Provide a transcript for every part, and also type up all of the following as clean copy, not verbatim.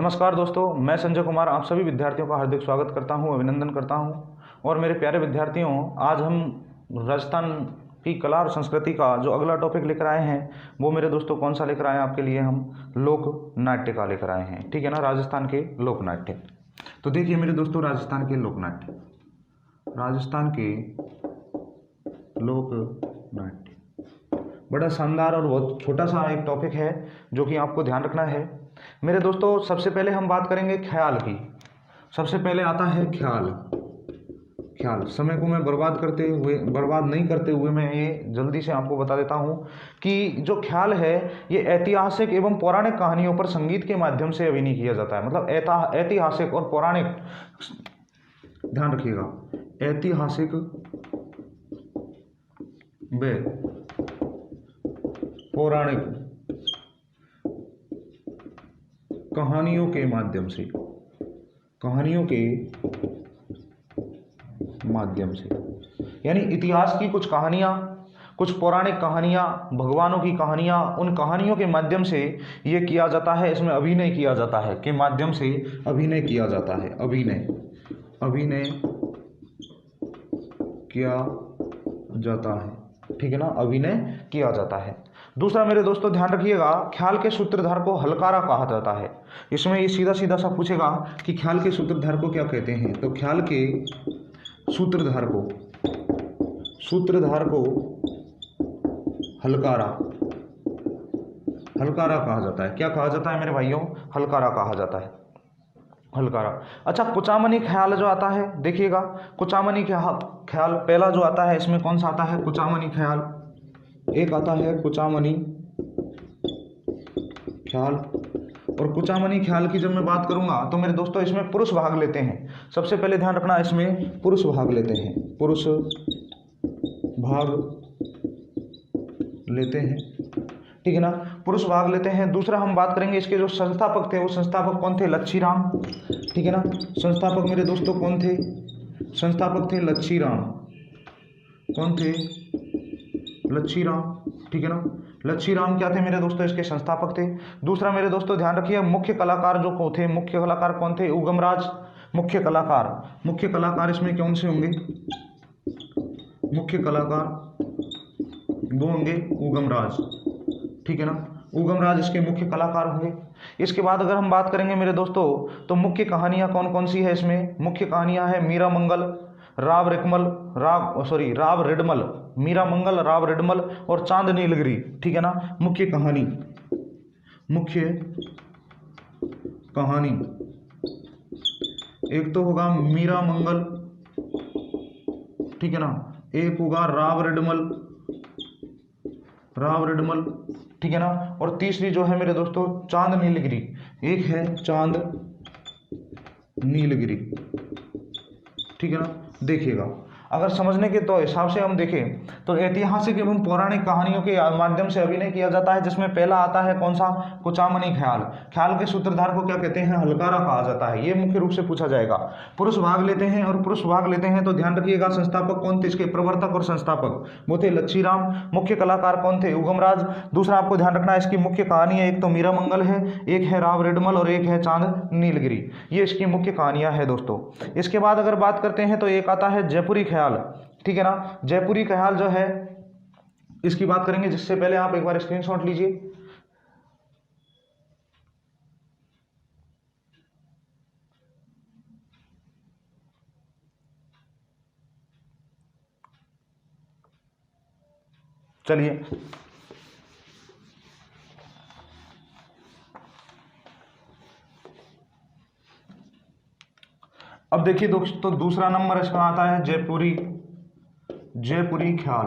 नमस्कार दोस्तों, मैं संजय कुमार आप सभी विद्यार्थियों का हार्दिक स्वागत करता हूं, अभिनंदन करता हूं। और मेरे प्यारे विद्यार्थियों, आज हम राजस्थान की कला और संस्कृति का जो अगला टॉपिक लेकर आए हैं वो मेरे दोस्तों कौन सा लेकर आए हैं आपके लिए? हम लोक नाट्य का लेकर आए हैं, ठीक है ना। राजस्थान के लोक नाट्य। तो देखिए मेरे दोस्तों, राजस्थान के लोक नाट्य, राजस्थान के लोक नाट्य बड़ा शानदार और बहुत छोटा सा एक टॉपिक है जो कि आपको ध्यान रखना है मेरे दोस्तों। सबसे पहले हम बात करेंगे ख्याल की। सबसे पहले आता है ख्याल। ख्याल, समय को मैं बर्बाद नहीं करते हुए मैं ये जल्दी से आपको बता देता हूँ कि जो ख्याल है ये ऐतिहासिक एवं पौराणिक कहानियों पर संगीत के माध्यम से अभिनय किया जाता है। मतलब ऐतिहासिक और पौराणिक, ध्यान रखिएगा, ऐतिहासिक व पौराणिक कहानियों के माध्यम से, यानी इतिहास की कुछ कहानियां, कुछ पौराणिक कहानियां, भगवानों की कहानियां, उन कहानियों के माध्यम से ये किया जाता है। इसमें अभिनय किया जाता है, के माध्यम से अभिनय किया जाता है। अभिनय किया जाता है, ठीक है ना, अभिनय किया जाता है। दूसरा मेरे दोस्तों ध्यान रखिएगा, ख्याल के सूत्रधार को हलकारा कहा जाता है। इसमें ये सीधा सीधा सा पूछेगा कि ख्याल के सूत्रधार को क्या कहते हैं, तो ख्याल के सूत्रधार को हलकारा कहा जाता है। क्या कहा जाता है मेरे भाइयों? हलकारा कहा जाता है, हलकारा। अच्छा, कुचामनी ख्याल जो आता है, देखिएगा कुचामनी ख्याल पहला जो आता है, इसमें कौन सा आता है? कुचामनी ख्याल। एक आता है कुचामनी ख्याल। और कुचामनी ख्याल की जब मैं बात करूंगा तो मेरे दोस्तों इसमें पुरुष भाग लेते हैं। सबसे पहले ध्यान रखना, इसमें पुरुष भाग लेते हैं, पुरुष भाग लेते हैं, ठीक है ना, पुरुष भाग लेते हैं। दूसरा हम बात करेंगे, इसके जो संस्थापक थे वो संस्थापक कौन थे? लच्छीराम, ठीक है ना। संस्थापक मेरे दोस्तों कौन थे? संस्थापक थे लच्छीराम। कौन थे? लच्छीराम, ठीक है ना। लच्छीराम क्या थे मेरे दोस्तों? इसके संस्थापक थे। दूसरा मेरे दोस्तों ध्यान रखिए, मुख्य कलाकार जो थे, मुख्य कलाकार कौन थे? उगमराज। मुख्य कलाकार इसमें कौन से होंगे? मुख्य कलाकार वो होंगे उगमराज, ठीक है ना। उगमराज इसके मुख्य कलाकार होंगे। इसके बाद अगर हम बात करेंगे मेरे दोस्तों तो मुख्य कहानियां कौन कौन सी है इसमें? मुख्य कहानियां है मीरा मंगल, राव रिडमल, मीरा मंगल, राव रिडमल और चांद नीलगिरी, ठीक है ना। मुख्य कहानी एक तो होगा मीरा मंगल, ठीक है ना, एक होगा राव रिडमल, ठीक है ना, और तीसरी जो है मेरे दोस्तों चांद नीलगिरी। एक है चांद नीलगिरी, ठीक है ना। देखिएगा, अगर समझने के तो हिसाब से हम देखें तो ऐतिहासिक एवं पौराणिक कहानियों के माध्यम से अभिनय किया जाता है, जिसमें पहला आता है कौन सा? कुचामनी ख्याल। ख्याल के सूत्रधार को क्या कहते हैं? हलकारा कहा जाता है। ये मुख्य रूप से पूछा जाएगा। पुरुष भाग लेते हैं, और पुरुष भाग लेते हैं तो ध्यान रखिएगा संस्थापक कौन थे? इसके प्रवर्तक और संस्थापक वो थे लच्छीराम। मुख्य कलाकार कौन थे? उगमराज। दूसरा आपको ध्यान रखना है, इसकी मुख्य कहानी है, एक तो मीरा मंगल है, एक है राव रिडमल और एक है चांद नीलगिरी। ये इसकी मुख्य कहानियां हैं दोस्तों। इसके बाद अगर बात करते हैं तो एक आता है जयपुरी ख्याल, ठीक है ना। जयपुरी ख्याल जो है इसकी बात करेंगे, जिससे पहले आप एक बार स्क्रीनशॉट लीजिए। चलिए, अब देखिए दोस्तों, दूसरा नंबर इसका आता है जयपुरी ख्याल,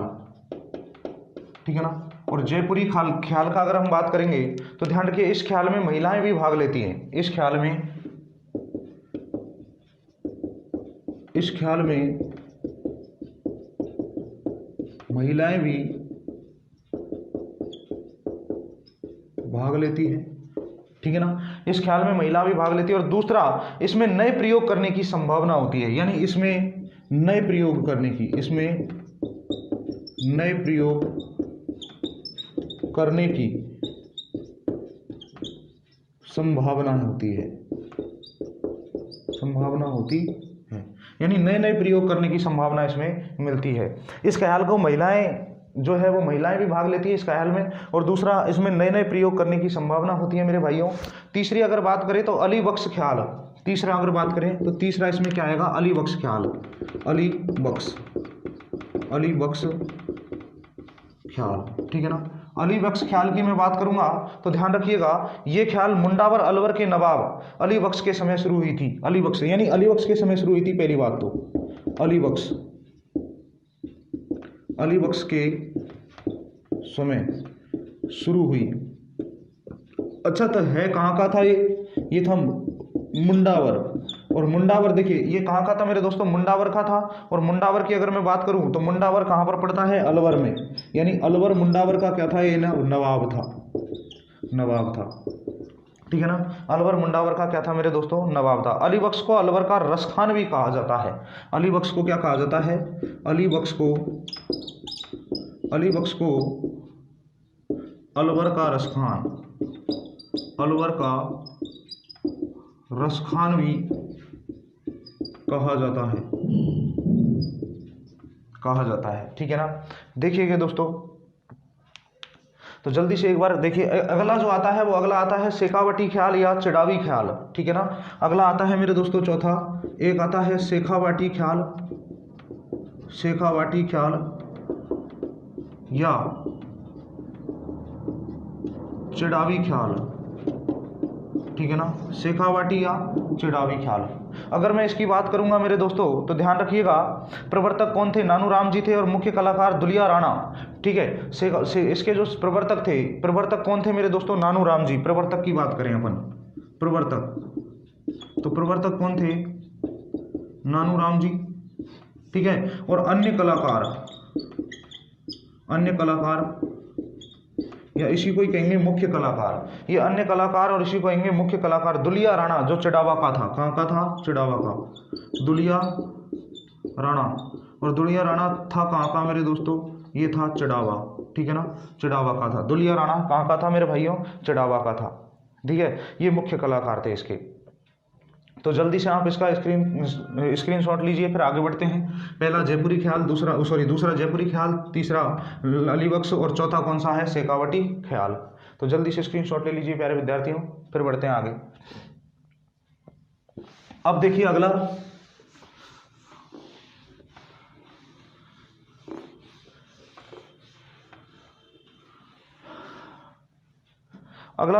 ठीक है ना। और जयपुरी ख्याल का अगर हम बात करेंगे तो ध्यान रखिए, इस ख्याल में महिलाएं भी भाग लेती हैं। इस ख्याल में महिलाएं भी भाग लेती हैं, ठीक है ना। इस ख्याल में महिला भी भाग लेती है। और दूसरा, इसमें नए प्रयोग करने की संभावना होती है, यानी इसमें नए प्रयोग करने की संभावना होती है। संभावना होती है, यानी नए नए प्रयोग करने की संभावना इसमें मिलती है। इस ख्याल को महिलाएं जो है वो महिलाएं भी भाग लेती है इस ख्याल में, और दूसरा इसमें नए नए प्रयोग करने की संभावना होती है मेरे भाइयों। तीसरी अगर बात करें तो अली बख्श ख्याल, तीसरा अगर बात करें तो तीसरा इसमें क्या आएगा, अली बख्श ख्याल, अली बख्श ख्याल, ठीक है ना। अली बख्श ख्याल की मैं बात करूंगा तो ध्यान रखिएगा, ये ख्याल मुंडावर अलवर के नवाब अली बख्श के समय शुरू हुई थी। अली बख्श यानी अली बख्श के समय शुरू हुई थी पहली बात तो, अली बख्श के समय शुरू हुई। अच्छा, तो है कहाँ का था ये था मुंडावर, और मुंडावर देखिए ये कहाँ का था मेरे दोस्तों, मुंडावर का था। और मुंडावर की अगर मैं बात करूं तो मुंडावर कहाँ पर पड़ता है, अलवर में, यानी अलवर मुंडावर का क्या था, ये नवाब था, ठीक है ना। अलवर मुंडावर का क्या था मेरे दोस्तों, नवाब था। अली बख्श को अलवर का रसखान भी कहा जाता है। अली बख्श को क्या कहा जाता है, अली बख्श को अलवर का रसखान भी कहा जाता है, ठीक है ना। देखिएगा दोस्तों, तो जल्दी से एक बार देखिए, अगला जो आता है वो अगला आता है शेखावटी ख्याल या चिड़ावी ख्याल, ठीक है ना। अगला आता है मेरे दोस्तों चौथा, एक आता है शेखावाटी ख्याल या चिड़ावी ख्याल, ठीक है ना, शेखावाटी या चिड़ावी ख्याल। अगर मैं इसकी बात करूंगा मेरे दोस्तों तो ध्यान रखिएगा, प्रवर्तक कौन थे, नानूराम जी थे, और मुख्य कलाकार दुलिया राणा, ठीक है। इसके जो प्रवर्तक कौन थे मेरे दोस्तों, नानूराम जी। प्रवर्तक की बात करें अपन, प्रवर्तक कौन थे, नानूराम जी, ठीक है। और अन्य कलाकार या इसी को ही कहेंगे मुख्य कलाकार, ये अन्य कलाकार और इसी को कहेंगे मुख्य कलाकार। दुलिया राणा जो चिड़ावा का था, कहाँ का था, चिड़ावा का, दुलिया राणा, और दुलिया राणा था कहाँ का मेरे दोस्तों, ये था चिड़ावा, ठीक है ना, चिड़ावा का था। दुलिया राणा कहाँ का था मेरे भाइयों, चिड़ावा का था, ठीक है। ये मुख्य कलाकार थे इसके। तो जल्दी से आप इसका स्क्रीनशॉट लीजिए, फिर आगे बढ़ते हैं। पहला जयपुरी ख्याल, दूसरा जयपुरी ख्याल, तीसरा अली बख्श, और चौथा कौन सा है, शेखावटी ख्याल। तो जल्दी से स्क्रीनशॉट ले लीजिए प्यारे विद्यार्थियों, फिर बढ़ते हैं आगे। अब देखिए अगला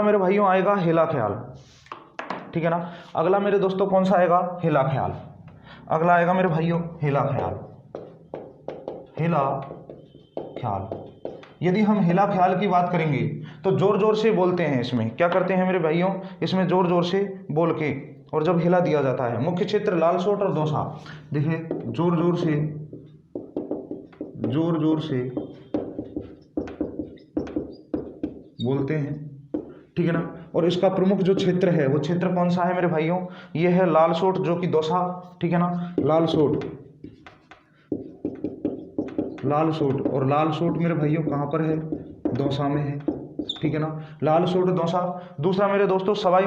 मेरे भाइयों आएगा हेला ख्याल, ठीक है ना। अगला मेरे दोस्तों कौन सा आएगा, हेला ख्याल। अगला आएगा मेरे भाइयों हेला ख्याल। यदि हम हेला ख्याल की बात करेंगे तो जोर जोर से बोलते हैं, इसमें क्या करते हैं मेरे भाइयों, इसमें जोर जोर से बोल के, और जब हेला दिया जाता है, मुख्य क्षेत्र लालसोट और दौसा, देखिए जोर जोर से बोलते हैं, ठीक है ना। और इसका प्रमुख जो क्षेत्र है वो क्षेत्र कौन सा है मेरे भाइयों, ये है लालसोट, जो कि दौसा, ठीक है ना, लालसोट, और लालसोट मेरे भाइयों कहाँ पर है, दौसा में है, ठीक है ना, लालसोट दौसा। दूसरा मेरे दोस्तों सवाई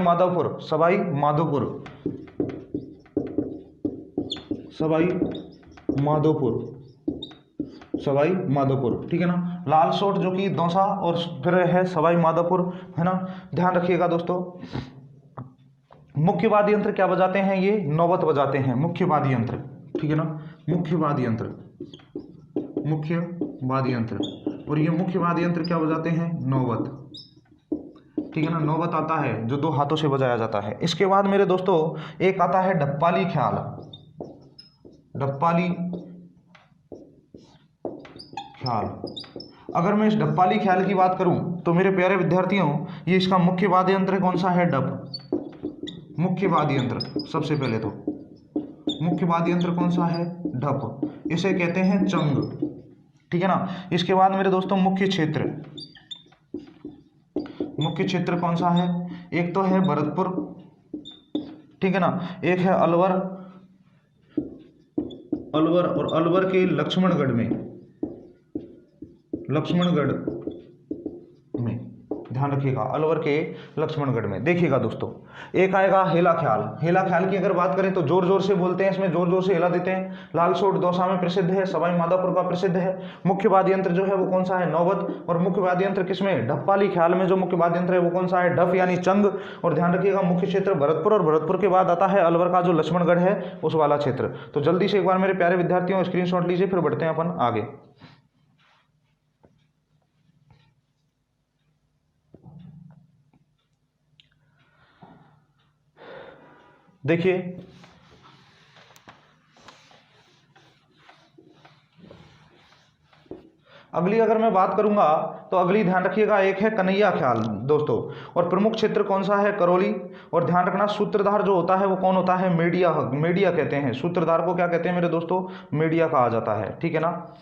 माधोपुर, ठीक है ना। लालसोट जो कि दौसा, और फिर है सवाई माधोपुर, है ना। ध्यान रखिएगा दोस्तों, मुख्य वाद्य यंत्र क्या बजाते हैं, ये नौबत बजाते हैं, मुख्य वाद्य यंत्र, ठीक है ना, मुख्य वाद्य यंत्र, और ये मुख्य वाद्य यंत्र क्या बजाते हैं, नौबत, ठीक है ना। नौबत आता है जो 2 हाथों से बजाया जाता है। इसके बाद मेरे दोस्तों एक आता है ढप्पाली ख्याल, अगर मैं इस ढप्पाली ख्याल की बात करूं तो मेरे प्यारे विद्यार्थियों, ये इसका मुख्य वाद्य यंत्र कौन सा है, डप, मुख्य वाद्य यंत्र। सबसे पहले तो मुख्य वाद्य यंत्र कौन सा है, ढप, इसे कहते हैं चंग, ठीक है ना। इसके बाद मेरे दोस्तों मुख्य क्षेत्र कौन सा है, एक तो है भरतपुर, ठीक है ना, एक है अलवर, और अलवर के लक्ष्मणगढ़ में ध्यान रखिएगा, अलवर के लक्ष्मणगढ़ में। देखिएगा दोस्तों, एक आएगा हेला ख्याल। हेला ख्याल की अगर बात करें तो जोर जोर से बोलते हैं, इसमें जोर जोर से हेला देते हैं। लालसोट दौसा में प्रसिद्ध है, सवाई माधोपुर का प्रसिद्ध है। मुख्य वाद्य यंत्र जो है वो कौन सा है, नौबत। और मुख्य वाद्य यंत्र किसमें, ढप्पाली ख्याल में जो मुख्य वाद्य यंत्र है वो कौन सा है, ढप यानी चंग। और ध्यान रखिएगा मुख्य क्षेत्र भरतपुर, और भरतपुर के बाद आता है अलवर का जो लक्ष्मणगढ़ है उस वाला क्षेत्र। तो जल्दी से एक बार मेरे प्यारे विद्यार्थियों स्क्रीनशॉट लीजिए, फिर बढ़ते हैं अपन आगे। देखिए अगली अगर मैं बात करूंगा तो अगली ध्यान रखिएगा एक है कन्हैया ख्याल दोस्तों। और प्रमुख क्षेत्र कौन सा है, करौली। और ध्यान रखना सूत्रधार जो होता है वो कौन होता है, मेडिया। मेडिया कहते हैं सूत्रधार को, क्या कहते हैं मेरे दोस्तों, मेडिया कहा जाता है, ठीक है ना।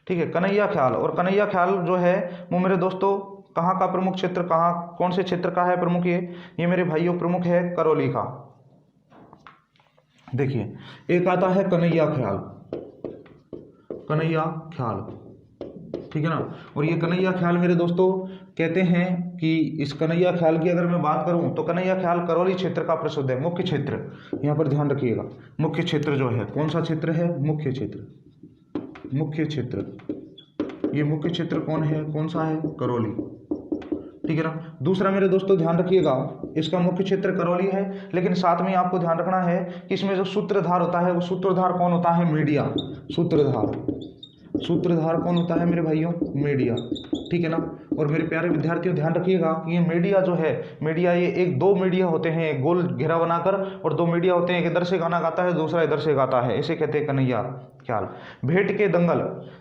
ठीक है, कन्हैया ख्याल। और कन्हैया ख्याल जो है वो मेरे दोस्तों कहाँ का प्रमुख क्षेत्र, कहाँ कौन से क्षेत्र का है प्रमुख, ये मेरे भाइयों प्रमुख है करौली का। देखिए एक आता है कन्हैया ख्याल, कन्हैया ख्याल, ठीक है ना। और ये कन्हैया ख्याल मेरे दोस्तों कहते हैं कि इस कन्हैया ख्याल की अगर मैं बात करूं तो कन्हैया ख्याल करौली क्षेत्र का प्रसिद्ध है। मुख्य क्षेत्र यहाँ पर ध्यान रखिएगा, मुख्य क्षेत्र जो है कौन सा क्षेत्र है, मुख्य क्षेत्र, मुख्य क्षेत्र। ये मुख्य क्षेत्र कौन है, कौन सा है, करौली, ठीक है ना। दूसरा मेरे दोस्तों ध्यान रखिएगा इसका मुख्य क्षेत्र करौली है, लेकिन साथ में आपको ध्यान रखना है कि इसमें जो सूत्रधार होता है वो सूत्रधार कौन होता है, मीडिया। सूत्रधार, सूत्रधार कौन होता है मेरे भाइयों, मीडिया, ठीक है ना। और मेरे प्यारे विद्यार्थियों ध्यान रखिएगा कि ये मीडिया जो है, मीडिया ये एक दो मीडिया होते हैं, एक गोल घेरा बनाकर, और दो मीडिया होते हैं, एक इधर से गाना गाता है दूसरा इधर से गाता है, इसे कहते हैं कन्हैया ख्याल। भेंट के दंगल,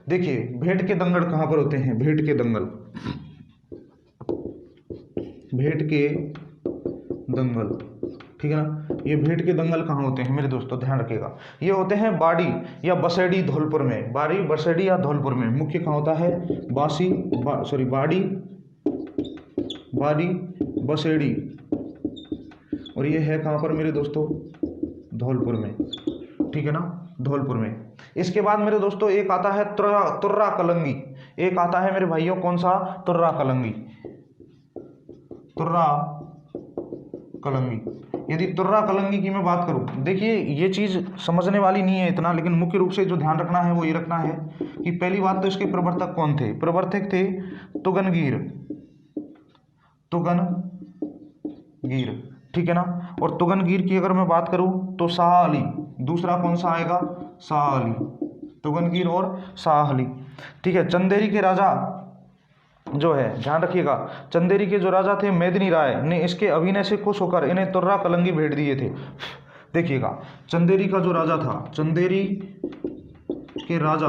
देखिए भेंट के दंगल कहाँ पर होते हैं, भेंट के दंगल, भेंट के दंगल, ठीक है ना। ये भेंट के दंगल कहाँ होते हैं मेरे दोस्तों, ध्यान रखिएगा, ये होते हैं बाड़ी या बसेड़ी धौलपुर में, बाड़ी बसेड़ी या धौलपुर में। मुख्य कहाँ होता है, बाड़ी, बाड़ी बसेड़ी, और ये है कहाँ पर मेरे दोस्तों, धौलपुर में, ठीक है ना, धौलपुर में। इसके बाद मेरे दोस्तों एक आता है तुर्रा कलंगी, एक आता है मेरे भाइयों कौन सा, तुर्रा कलंगी, तुर्रा कलंगी। यदि तुर्रा कलंगी की मैं बात करूं, देखिए ये चीज समझने वाली नहीं है इतना, लेकिन मुख्य रूप से जो ध्यान रखना है वो ये रखना है कि पहली बात तो इसके प्रवर्तक कौन थे, प्रवर्तक थे तुगनगीर, तुगनगीर, ठीक है ना। और तुगनगीर की अगर मैं बात करूं तो शाह अली, दूसरा कौन सा आएगा, शाह अली, तुगनगीर और शाह अली, ठीक है। चंदेरी के राजा जो है ध्यान रखिएगा, चंदेरी के जो राजा थे मेदिनी राय ने इसके अभिनय से खुश होकर इन्हें तुर्रा कलंगी भेंट दिए थे। देखिएगा चंदेरी का जो राजा था, चंदेरी के राजा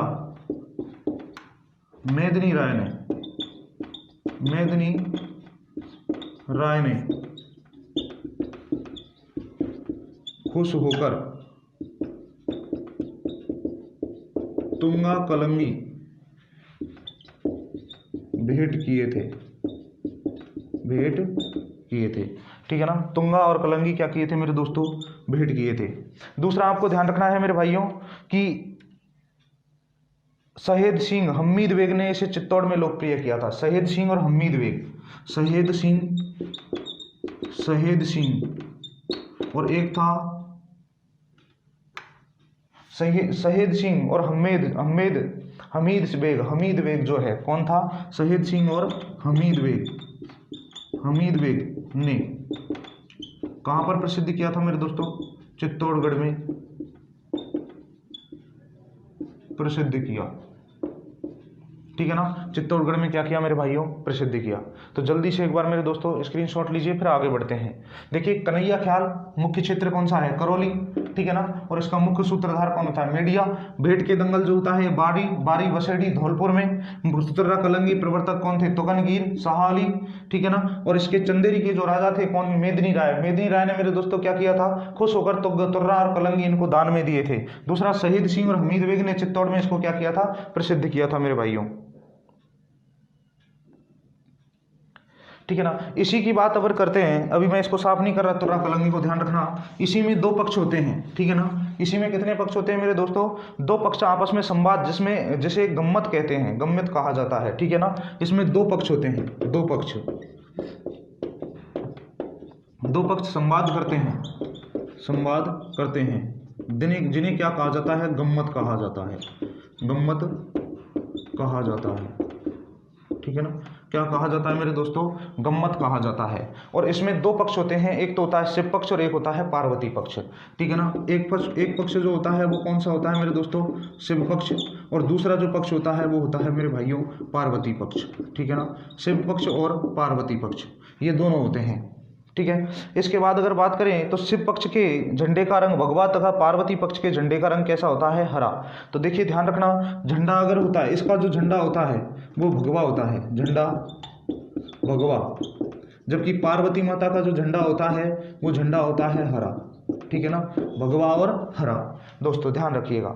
मेदिनी राय ने खुश होकर तुंगा कलंगी भेंट किए थे, ठीक है ना। तुंगा और कलंगी क्या किए थे मेरे दोस्तों, भेंट किए थे। दूसरा आपको ध्यान रखना है मेरे भाइयों कि शहीद सिंह हमीद बेग ने इसे चित्तौड़ में लोकप्रिय किया था। शहीद सिंह और हमीद बेग, शहीद सिंह और एक था शहीद सिंह और हमीद बेग जो है कौन था, शहीद सिंह और हमीद बेग ने कहां पर प्रसिद्ध किया था मेरे दोस्तों, चित्तौड़गढ़ में प्रसिद्ध किया, ठीक है ना। चित्तौड़गढ़ में क्या किया मेरे भाइयों, प्रसिद्ध किया। तो जल्दी से एक बार मेरे दोस्तों स्क्रीनशॉट लीजिए, फिर आगे बढ़ते हैं। देखिए कन्हैया ख्याल मुख्य क्षेत्र कौन सा है, करौली, ठीक है ना। और इसका मुख्य सूत्रधार कौन होता है, मीडिया। भेंट के दंगल जो होता है बाड़ी बसेड़ी धौलपुर में। तुर्रा कलंगी प्रवर्तक कौन थे, तुगनगीर, शाह अली, ठीक है ना। और इसके चंदेरी के जो राजा थे कौन, मेदिनी राय ने मेरे दोस्तों क्या किया था, खुश होकर तुर्रा और कलंगी इनको दान में दिए थे। दूसरा शहीद सिंह और हमीद बेग ने चित्तौड़ में इसको क्या किया था, प्रसिद्ध किया था मेरे भाइयों, ठीक है ना। इसी की बात अगर करते हैं, अभी मैं इसको साफ नहीं कर रहा तुर्रा कलंगी को, ध्यान रखना, इसी में दो पक्ष होते हैं, ठीक है ना। इसी में कितने पक्ष होते हैं मेरे दोस्तों? दो पक्ष आपस में संवाद, जिसे गम्मत कहते हैं, गम्मत कहा जाता है, ठीक है ना। इसमें दो पक्ष होते हैं, दो पक्ष संवाद करते हैं, जिन्हें क्या कहा जाता है? गम्मत कहा जाता है, ठीक है ना। क्या कहा जाता है मेरे दोस्तों? गम्मत कहा जाता है। और इसमें दो पक्ष होते हैं, एक तो होता है शिव पक्ष और एक होता है पार्वती पक्ष, ठीक है ना। एक पक्ष जो होता है वो कौन सा होता है मेरे दोस्तों? शिव पक्ष। और दूसरा जो पक्ष होता है वो होता है मेरे भाइयों पार्वती पक्ष, ठीक है ना। शिव पक्ष और पार्वती पक्ष, ये दोनों होते हैं, ठीक है। इसके बाद अगर बात करें तो शिव पक्ष के झंडे का रंग भगवा तथा पार्वती पक्ष के झंडे का रंग कैसा होता है? हरा। तो देखिए ध्यान रखना, झंडा अगर होता है, इसका जो झंडा होता है वो भगवा होता है, झंडा भगवा, जबकि पार्वती माता का जो झंडा होता है वो झंडा होता है हरा, ठीक है ना। भगवा और हरा, दोस्तों ध्यान रखिएगा।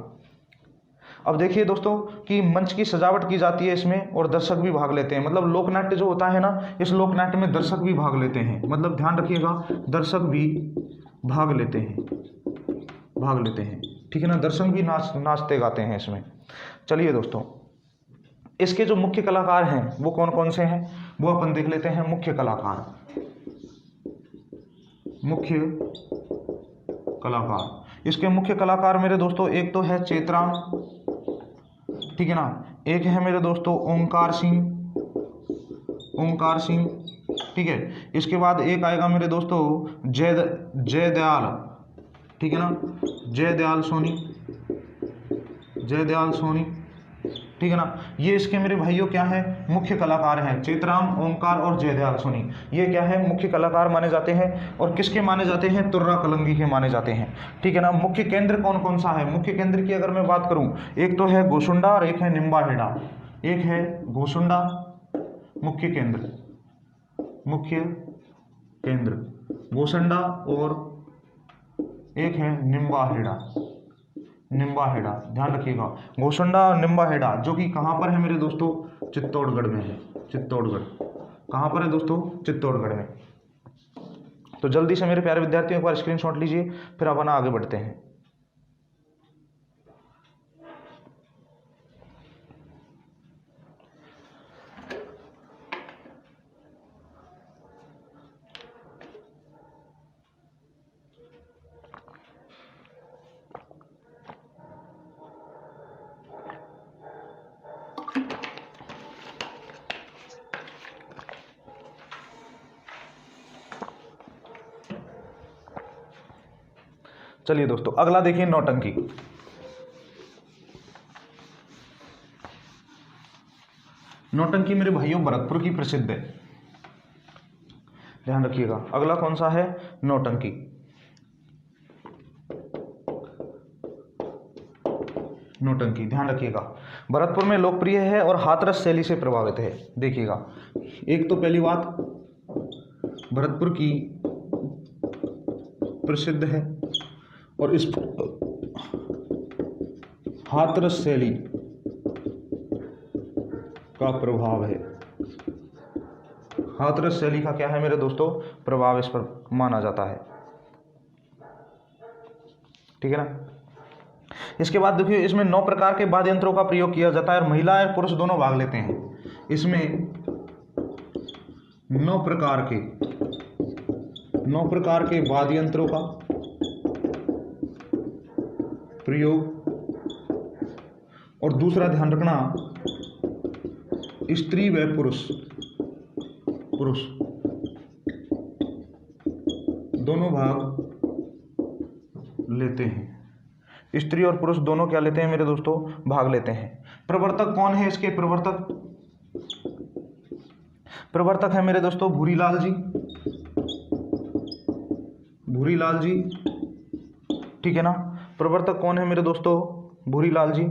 अब देखिए दोस्तों कि मंच की सजावट की जाती है इसमें और दर्शक भी भाग लेते हैं, मतलब लोकनाट्य जो होता है ना, इस लोकनाट्य में दर्शक भी भाग लेते हैं, मतलब ध्यान रखिएगा, दर्शक भी भाग लेते हैं, ठीक है ना। दर्शक भी नाचते गाते हैं इसमें। चलिए दोस्तों, इसके जो मुख्य कलाकार हैं वो कौन कौन से हैं वो अपन देख लेते हैं। मुख्य कलाकार, इसके मुख्य कलाकार मेरे दोस्तों, एक तो है चेतराम, ठीक है ना। एक है मेरे दोस्तों ओंकार सिंह, ठीक है। इसके बाद एक आएगा मेरे दोस्तों जयदयाल, ठीक है ना, जयदयाल सोनी, ठीक है ना। ये इसके मेरे भाइयों क्या है? मुख्य कलाकार हैं। चेतराम, ओंकार और जयदयाल सोनी, ये क्या है? मुख्य कलाकार माने जाते हैं। और किसके माने जाते हैं? तुर्रा कलंगी के माने जाते हैं, ठीक है ना। मुख्य केंद्र कौन कौन सा है? मुख्य केंद्र की अगर मैं बात करूं, एक तो है गोसुंडा और एक है निम्बाहेड़ा। एक है गोसुंडा मुख्य केंद्र गोसुंडा, और एक है निम्बाहेड़ा, ध्यान रखिएगा। गोसुंडा और निम्बाहेड़ा, जो कि कहाँ पर है मेरे दोस्तों? चित्तौड़गढ़ में है। कहाँ पर है दोस्तों? चित्तौड़गढ़ में। तो जल्दी से मेरे प्यारे विद्यार्थियों, एक बार स्क्रीनशॉट लीजिए, फिर अपन आगे बढ़ते हैं। चलिए दोस्तों, अगला देखिए नौटंकी। नौटंकी मेरे भाइयों भरतपुर की प्रसिद्ध है, ध्यान रखिएगा। अगला कौन सा है? नौटंकी। ध्यान रखिएगा, भरतपुर में लोकप्रिय है और हाथरस शैली से प्रभावित है। देखिएगा, एक तो पहली बात भरतपुर की प्रसिद्ध है और इस हाथरस शैली का प्रभाव है। हाथरस शैली का क्या है मेरे दोस्तों? प्रभाव इस पर माना जाता है, ठीक है ना। इसके बाद देखिए, इसमें 9 प्रकार के वाद्य यंत्रों का प्रयोग किया जाता है और महिला और पुरुष दोनों भाग लेते हैं। इसमें 9 प्रकार के वाद्य यंत्रों का प्रयोग, और दूसरा ध्यान रखना, स्त्री व पुरुष दोनों भाग लेते हैं। स्त्री और पुरुष दोनों क्या लेते हैं मेरे दोस्तों? भाग लेते हैं। प्रवर्तक कौन है इसके? प्रवर्तक है मेरे दोस्तों भूरीलाल जी, ठीक है ना। प्रवर्तक कौन है मेरे दोस्तों? भूरीलाल जी।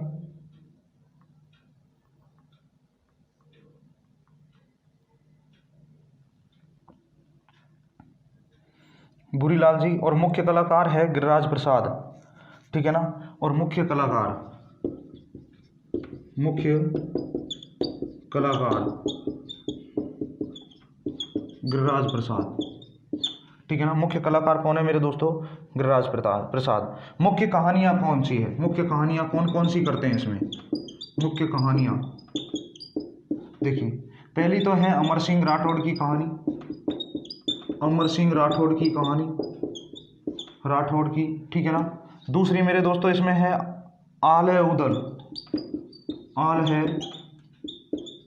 और मुख्य कलाकार है गिरिराज प्रसाद, ठीक है ना। और मुख्य कलाकार गिरिराज प्रसाद, ठीक है ना। मुख्य कलाकार कौन है मेरे दोस्तों? गिरिराज प्रसाद। मुख्य कहानियाँ कौन सी है, मुख्य कहानियाँ कौन कौन सी करते हैं इसमें, मुख्य कहानियाँ देखिए, पहली तो है अमर सिंह राठौड़ की कहानी, अमर सिंह राठौड़ की कहानी, राठौड़ की, ठीक है ना। दूसरी मेरे दोस्तों इसमें है आल है उदल, आल है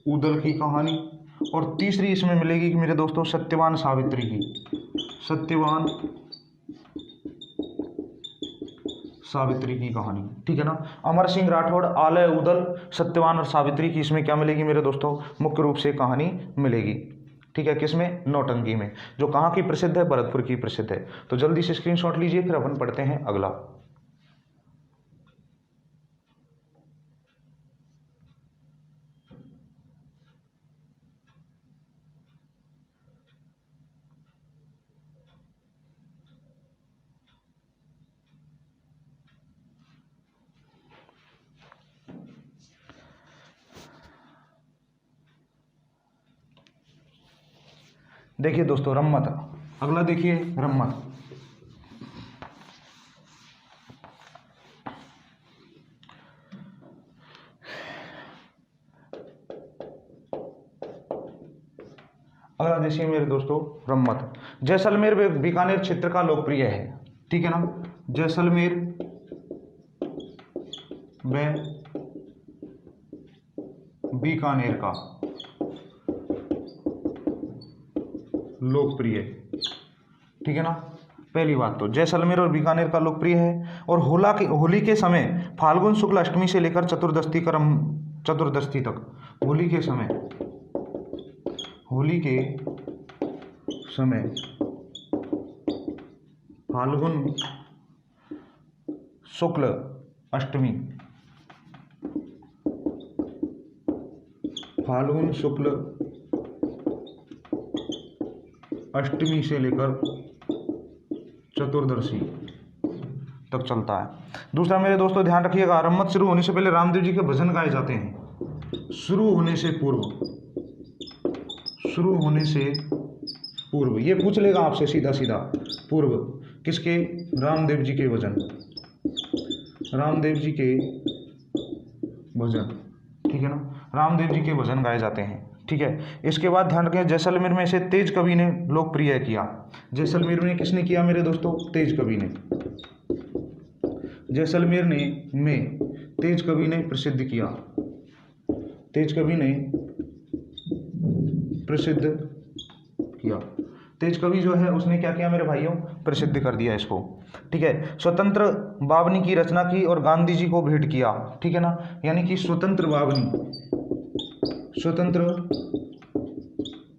उदल की कहानी। और तीसरी इसमें मिलेगी मेरे दोस्तों सत्यवान सावित्री की, सत्यवान सावित्री की कहानी, ठीक है ना। अमर सिंह राठौड़, आल है उदल, सत्यवान और सावित्री की इसमें क्या मिलेगी मेरे दोस्तों, मुख्य रूप से कहानी मिलेगी, ठीक है। किसमें, नौटंकी में, जो कहाँ की प्रसिद्ध है, भरतपुर की प्रसिद्ध है। तो जल्दी से स्क्रीनशॉट लीजिए, फिर अपन पढ़ते हैं अगला। देखिए दोस्तों रम्मत, अगला देखिए रम्मत। अगला देखिए मेरे दोस्तों रम्मत। जैसलमेर व बीकानेर क्षेत्र का लोकप्रिय है, ठीक है ना। जैसलमेर व बीकानेर का लोकप्रिय, ठीक है ना। पहली बात तो जैसलमेर और बीकानेर का लोकप्रिय है। और होली के समय फाल्गुन शुक्ल अष्टमी से लेकर चतुर्दशी तक, होली के समय फाल्गुन शुक्ल अष्टमी, फाल्गुन शुक्ल अष्टमी से लेकर चतुर्दशी तक चलता है। दूसरा मेरे दोस्तों ध्यान रखिएगा, रम्मत शुरू होने से पहले रामदेव जी के भजन गाए जाते हैं। शुरू होने से पूर्व ये पूछ लेगा आपसे सीधा सीधा, पूर्व किसके, रामदेव जी के भजन, रामदेव जी के भजन, ठीक है ना। रामदेव जी के भजन गाए जाते हैं, ठीक है। इसके बाद ध्यान रखें, जैसलमेर में इसे तेज कवि ने लोकप्रिय किया। जैसलमेर में किसने किया मेरे दोस्तों, तेज कवि ने। जैसलमेर में तेज कवि ने प्रसिद्ध किया, तेज कवि ने प्रसिद्ध किया। तेज कवि जो है उसने क्या किया मेरे भाइयों, प्रसिद्ध कर दिया इसको, ठीक है। स्वतंत्र बावनी की रचना की और गांधी जी को भेंट किया, ठीक है ना। यानी कि स्वतंत्र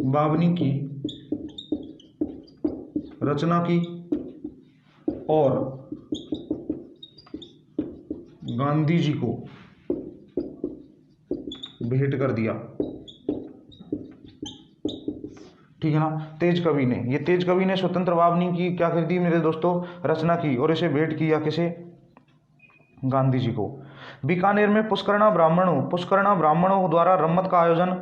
बावनी की रचना की और गांधी जी को भेंट कर दिया, ठीक है ना। तेज कवि ने, ये तेज कवि ने स्वतंत्र बावनी की क्या कर दी मेरे दोस्तों, रचना की और इसे भेंट किया किसे, गांधी जी को। बीकानेर में पुष्करणा ब्राह्मणों द्वारा रम्मत का आयोजन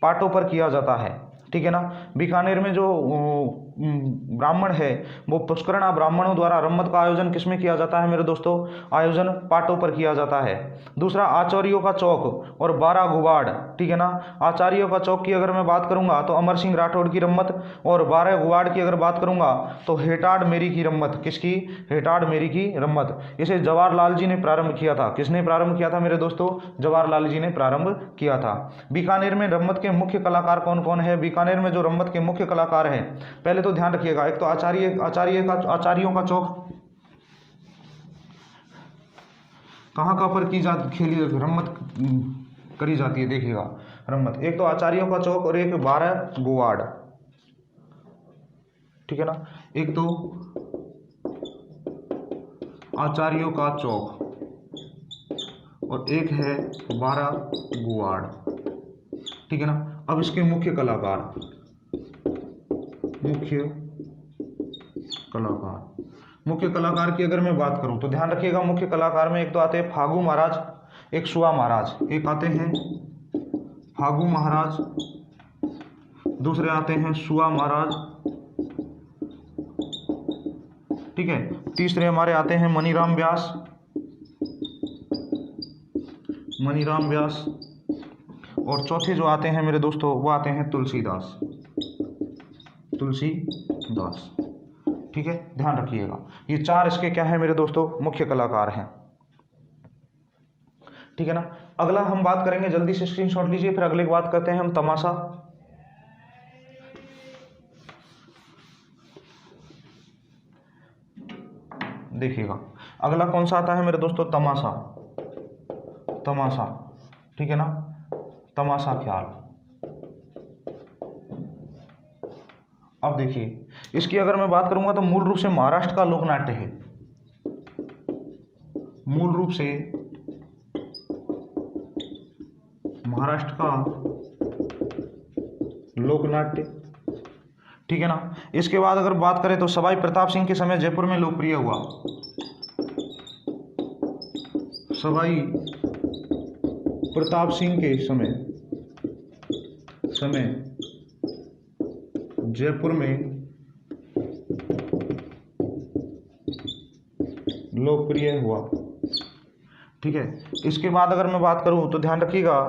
पाटों पर किया जाता है, ठीक है ना। बीकानेर में जो ब्राह्मण है वो पुष्करणा ब्राह्मणों द्वारा रम्मत का आयोजन किसमें किया जाता है मेरे दोस्तों, आयोजन पाटों पर किया जाता है। दूसरा आचार्यों का चौक और 12 गुबाड़, ठीक है ना। आचार्यों का चौक की अगर मैं बात करूंगा तो अमर सिंह राठौड़ की रम्मत, और 12 गुबाड़ की अगर बात करूंगा तो हेटाड़ मेरी की रम्मत, किसकी, हेटाड़ मेरी की रम्मत। इसे जवाहरलाल जी ने प्रारंभ किया था, किसने प्रारंभ किया था मेरे दोस्तों, जवाहरलाल जी ने प्रारंभ किया था। बीकानेर में रम्मत के मुख्य कलाकार कौन कौन है, बीकानेर में जो रम्मत के मुख्य कलाकार हैं, पहले तो ध्यान रखिएगा, एक तो आचार्यों का चौक कहाँ पर की जाती, खेली रम्मत करी जाती है, देखिएगा रम्मत, एक तो आचार्यों का चौक और एक 12 गुवाड़, ठीक है ना। एक तो आचार्यों का चौक और एक है 12 गुवाड़, ठीक है ना। अब इसके मुख्य कलाकार की अगर मैं बात करूं तो ध्यान रखिएगा, मुख्य कलाकार में एक तो आते हैं फागू महाराज, एक सुआ महाराज, एक आते हैं फागू महाराज, दूसरे आते हैं सुआ महाराज, ठीक है। तीसरे हमारे आते हैं मनीराम व्यास, मनीराम व्यास। और चौथे जो आते हैं मेरे दोस्तों वो आते हैं तुलसीदास, तुलसीदास। ठीक है, ध्यान रखिएगा ये चार इसके क्या है मेरे दोस्तों, मुख्य कलाकार हैं। ठीक है ना। अगला हम बात करेंगे, जल्दी से स्क्रीनशॉट लीजिए, फिर अगले की बात करते हैं हम तमाशा। देखिएगा अगला कौन सा आता है मेरे दोस्तों, तमाशा, तमाशा। ठीक है ना, तमाशा ख्याल। अब देखिए इसकी अगर मैं बात करूंगा तो मूल रूप से महाराष्ट्र का लोकनाट्य है, मूल रूप से महाराष्ट्र का लोकनाट्य। ठीक है ना। इसके बाद अगर बात करें तो सवाई प्रताप सिंह के समय जयपुर में लोकप्रिय हुआ, सवाई प्रताप सिंह के समय जयपुर में लोकप्रिय हुआ। ठीक है। इसके बाद अगर मैं बात करूं तो ध्यान रखिएगा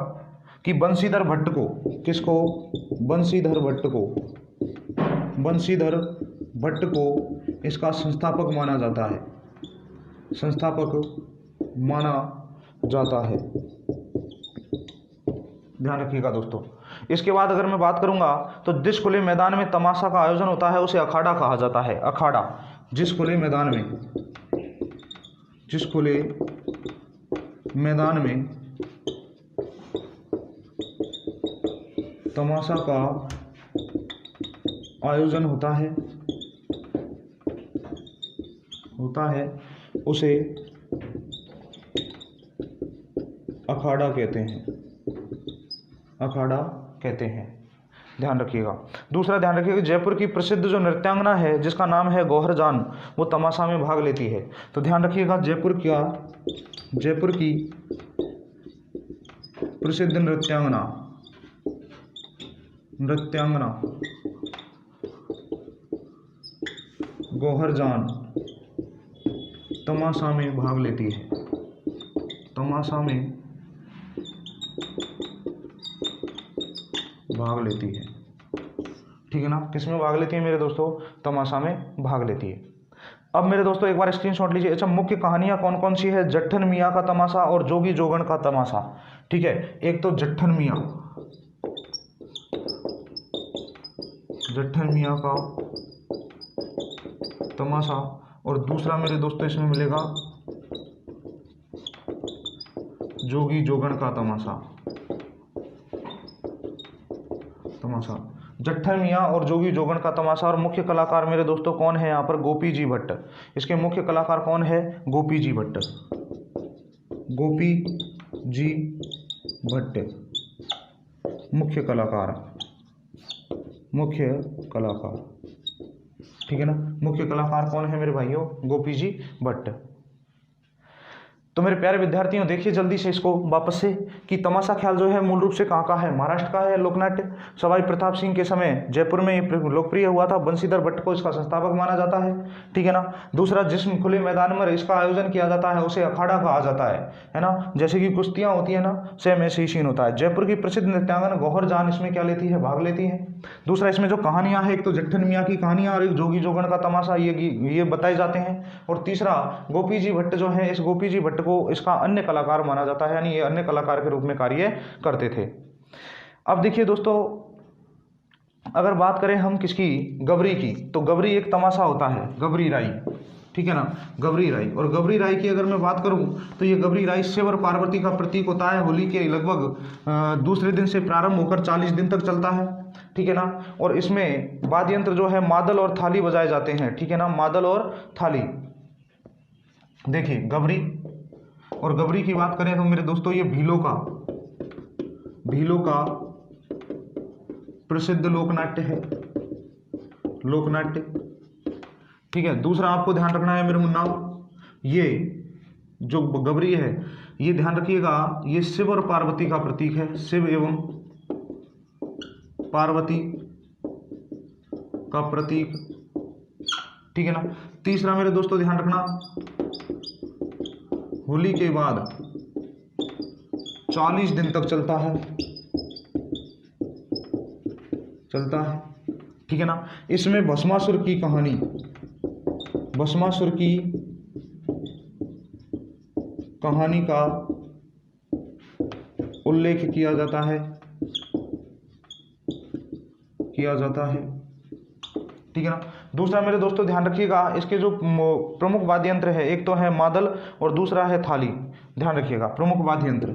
कि बंशीधर भट्ट को, किसको, बंशीधर भट्ट को, बंशीधर भट्ट को इसका संस्थापक माना जाता है, संस्थापक माना जाता है। ध्यान रखिएगा दोस्तों। इसके बाद अगर मैं बात करूंगा तो जिस खुले मैदान में तमाशा का आयोजन होता है उसे अखाड़ा कहा जाता है, अखाड़ा। जिस खुले मैदान में, जिस खुले मैदान में तमाशा का आयोजन होता है उसे अखाड़ा कहते हैं, अखाड़ा कहते हैं। ध्यान रखिएगा। दूसरा ध्यान रखिएगा जयपुर की प्रसिद्ध जो नृत्यांगना है जिसका नाम है गौहर जान, वो तमाशा में भाग लेती है। तो ध्यान रखिएगा जयपुर की प्रसिद्ध नृत्यांगना गौहर जान तमाशा में भाग लेती है, तमाशा में भाग लेती है। ठीक है ना, किसमें भाग लेती है मेरे दोस्तों, तमाशा में भाग लेती है। अब मेरे दोस्तों एक बार स्क्रीनशॉट लीजिए। अच्छा, मुख्य कहानियां कौन कौन सी है, जट्ठन मियाँ का तमाशा और जोगी जोगण का तमाशा। ठीक है, एक तो जट्ठन मियाँ का तमाशा, और दूसरा मेरे दोस्तों इसमें मिलेगा जोगी जोगण का तमाशा। जट्ठन मियाँ और जोगी जोगण का तमाशा। और मुख्य कलाकार मेरे दोस्तों कौन है यहाँ पर, गोपी जी भट्ट। इसके मुख्य कलाकार कौन है, गोपी जी भट्ट, गोपी जी भट्ट मुख्य कलाकार, मुख्य कलाकार। ठीक है ना, मुख्य कलाकार कौन है मेरे भाइयों, गोपी जी भट्ट। तो मेरे प्यारे विद्यार्थियों देखिए जल्दी से इसको वापस से कि तमाशा ख्याल जो है मूल रूप से कहाँ का है, महाराष्ट्र का है लोकनाट्य। सवाई प्रताप सिंह के समय जयपुर में लोकप्रिय हुआ था, बंशीधर भट्ट को इसका संस्थापक माना जाता है। ठीक है ना। दूसरा, जिस खुले मैदान में इसका आयोजन किया जाता है उसे अखाड़ा कहा जाता है ना। जैसे कि कुश्तियाँ होती है ना, सेम ऐसे ही सीन होता है। जयपुर की प्रसिद्ध नृत्यांगना गौहर जान इसमें क्या लेती है, भाग लेती है। दूसरा, इसमें जो कहानियाँ हैं, एक तो जट्ठन मियाँ की कहानियाँ और एक जोगी जोगण का तमाशा, ये बताए जाते हैं। और तीसरा, गोपी जी भट्ट जो है, इस गोपी जी भट्ट को इसका अन्य कलाकार माना जाता है, यानी ये अन्य कलाकार के रूप में कार्य करते थे। अब देखिए दोस्तों, अगर बात करें हम किसकी, गबरी की, तो गबरी एक तमाशा होता है, गबरी राई। ठीक है ना, गबरी राई। और गबरी राई की अगर मैं बात करूं तो ये गबरी राई शिव और पार्वती का प्रतीक होता है। होली के लगभग दूसरे दिन से प्रारंभ होकर 40 दिन तक चलता है। ठीक है ना। और इसमें वाद्य यंत्र जो है मादल और थाली बजाए जाते हैं। ठीक है ना, मादल और थाली। देखिए गबरी, और गबरी की बात करें तो मेरे दोस्तों ये भीलों का प्रसिद्ध लोकनाट्य है, लोकनाट्य। ठीक है। दूसरा आपको ध्यान रखना है मेरे मुन्ना, ये जो गबरी है ये ध्यान रखिएगा, ये शिव और पार्वती का प्रतीक है, शिव एवं पार्वती का प्रतीक। ठीक है ना। तीसरा मेरे दोस्तों ध्यान रखना, होली के बाद 40 दिन तक चलता है, ठीक है ना। इसमें भस्मासुर की कहानी, भस्मासुर की कहानी का उल्लेख किया जाता है, ठीक है ना। दूसरा मेरे दोस्तों ध्यान रखिएगा, इसके जो प्रमुख वाद्य यंत्र है, एक तो है मादल और दूसरा है थाली। ध्यान रखिएगा, प्रमुख वाद्य यंत्र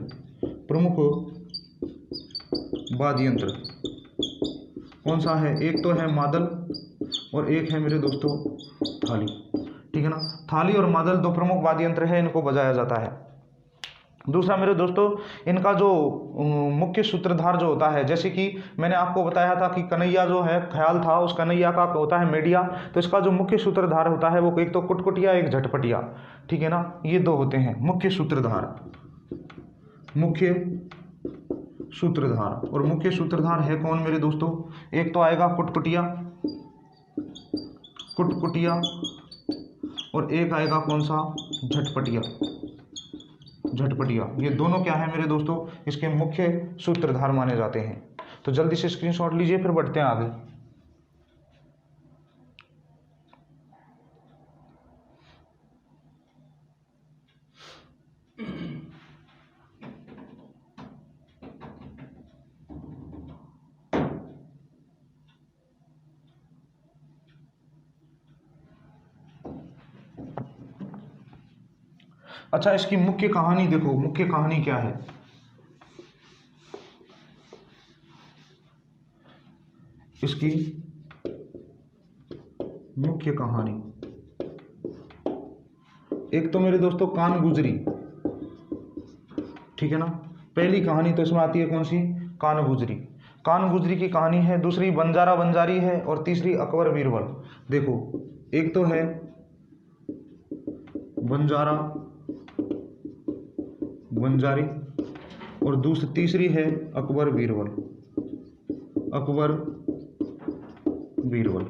कौन सा है, एक तो है मादल और एक है मेरे दोस्तों थाली, ठीक है ना। थाली और मादल दो प्रमुख वाद्य यंत्र है, इनको बजाया जाता है। दूसरा मेरे दोस्तों, इनका जो मुख्य सूत्रधार जो होता है, जैसे कि मैंने आपको बताया था कि कन्हैया जो है ख्याल था, उस कन्हैया का होता है मीडिया, तो इसका जो मुख्य सूत्रधार होता है वो एक तो कुटकुटिया, एक झटपटिया, ठीक है ना। ये दो होते हैं मुख्य सूत्रधार, और मुख्य सूत्रधार है कौन मेरे दोस्तों, एक तो आएगा कुटकुटिया, और एक आएगा कौन सा, झटपटिया। ये दोनों क्या है मेरे दोस्तों, इसके मुख्य सूत्रधार माने जाते हैं। तो जल्दी से स्क्रीनशॉट लीजिए, फिर बढ़ते हैं आगे। अच्छा, इसकी मुख्य कहानी देखो, मुख्य कहानी क्या है। इसकी मुख्य कहानी, एक तो मेरे दोस्तों कान गुजरी, ठीक है ना। पहली कहानी तो इसमें आती है कौन सी, कान गुजरी की कहानी है। दूसरी बंजारा बंजारी है, और तीसरी अकबर बीरबल। देखो, एक तो है बंजारा बंजारी, और तीसरी है अकबर बीरबल,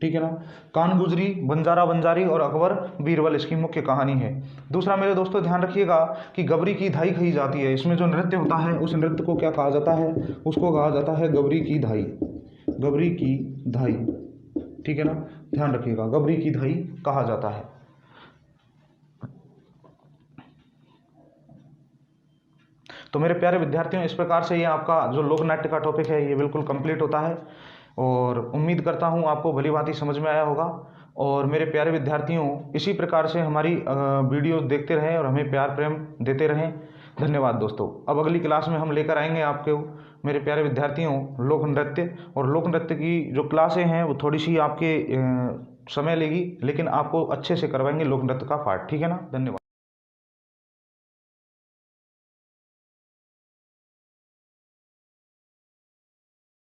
ठीक है ना। कान गुजरी, बंजारा बंजारी और अकबर बीरबल इसकी मुख्य कहानी है। दूसरा मेरे दोस्तों ध्यान रखिएगा कि गबरी की धाई कही जाती है। इसमें जो नृत्य होता है, उस नृत्य को क्या कहा जाता है, उसको कहा जाता है गबरी की धाई, ठीक है ना। ध्यान रखिएगा, गबरी की धाई कहा जाता है। तो मेरे प्यारे विद्यार्थियों, इस प्रकार से ये आपका जो लोक नाट्य का टॉपिक है ये बिल्कुल कंप्लीट होता है, और उम्मीद करता हूँ आपको भली भांति समझ में आया होगा। और मेरे प्यारे विद्यार्थियों, इसी प्रकार से हमारी वीडियो देखते रहें और हमें प्यार प्रेम देते रहें। धन्यवाद दोस्तों। अब अगली क्लास में हम लेकर आएंगे आपके मेरे प्यारे विद्यार्थियों लोक नृत्य, और लोक नृत्य की जो क्लासें हैं वो थोड़ी सी आपके समय लेगी, लेकिन आपको अच्छे से करवाएंगे लोक नृत्य का पाठ, ठीक है ना। धन्यवाद।